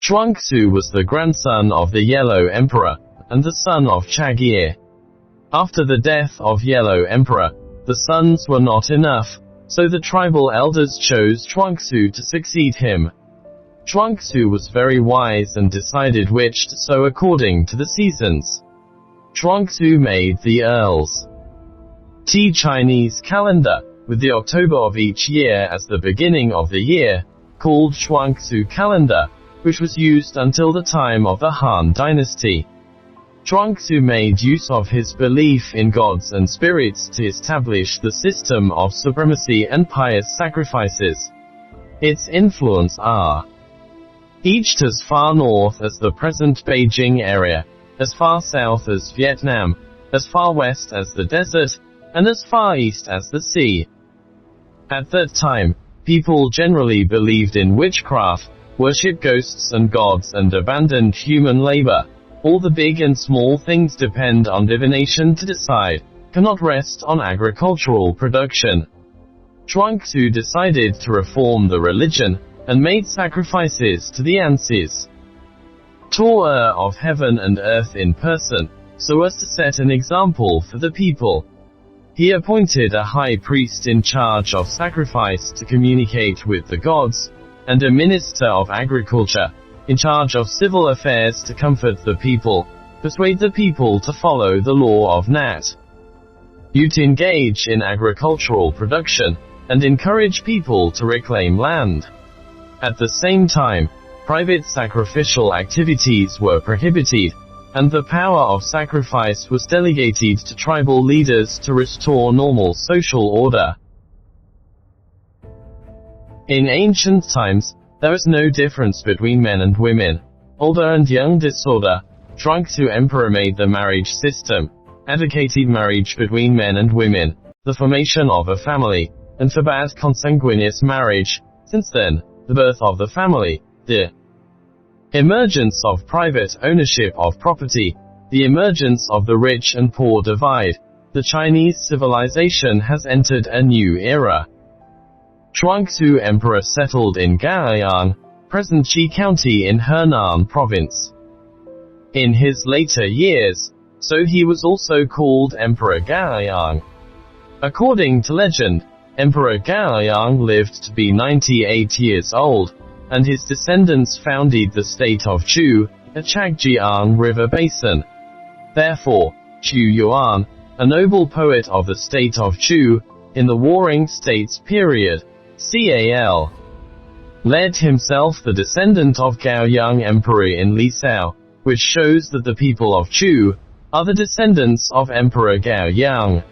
Zhuanxu was the grandson of the Yellow Emperor, and the son of Chagye. After the death of Yellow Emperor, the sons were not enough, so the tribal elders chose Zhuanxu to succeed him. Zhuanxu was very wise and decided which to sow according to the seasons. Zhuanxu made the earls' Chinese calendar, with the October of each year as the beginning of the year, called Zhuanxu calendar, which was used until the time of the Han dynasty. Zhuanxu made use of his belief in gods and spirits to establish the system of supremacy and pious sacrifices. Its influence reached as far north as the present Beijing area, as far south as Vietnam, as far west as the desert, and as far east as the sea. At that time, people generally believed in witchcraft, worshipped ghosts and gods, and abandoned human labor. All the big and small things depend on divination to decide, cannot rest on agricultural production. Zhuanxu decided to reform the religion, and made sacrifices to the ancestors of heaven and earth in person, so as to set an example for the people. He appointed a high priest in charge of sacrifice to communicate with the gods, and a minister of agriculture, in charge of civil affairs to comfort the people, persuade the people to follow the law of NO2 to engage in agricultural production, and encourage people to reclaim land. At the same time, private sacrificial activities were prohibited, and the power of sacrifice was delegated to tribal leaders to restore normal social order. In ancient times, there was no difference between men and women, older and young disorder. Zhuanxu Emperor made the marriage system, advocated marriage between men and women, the formation of a family, and forbade consanguineous marriage. Since then, the birth of the family, the emergence of private ownership of property, the emergence of the rich and poor divide, the Chinese civilization has entered a new era. Zhuanxu Emperor settled in Gaoyang, present Qi County in Henan Province. In his later years, so he was also called Emperor Gaoyang. According to legend, Emperor Gaoyang lived to be 98 years old, and his descendants founded the state of Chu, a Chagjiang River basin. Therefore, Chu Yuan, a noble poet of the state of Chu, in the Warring States period, Cal. led himself the descendant of Gaoyang Emperor in Lisao, which shows that the people of Chu are the descendants of Emperor Gaoyang.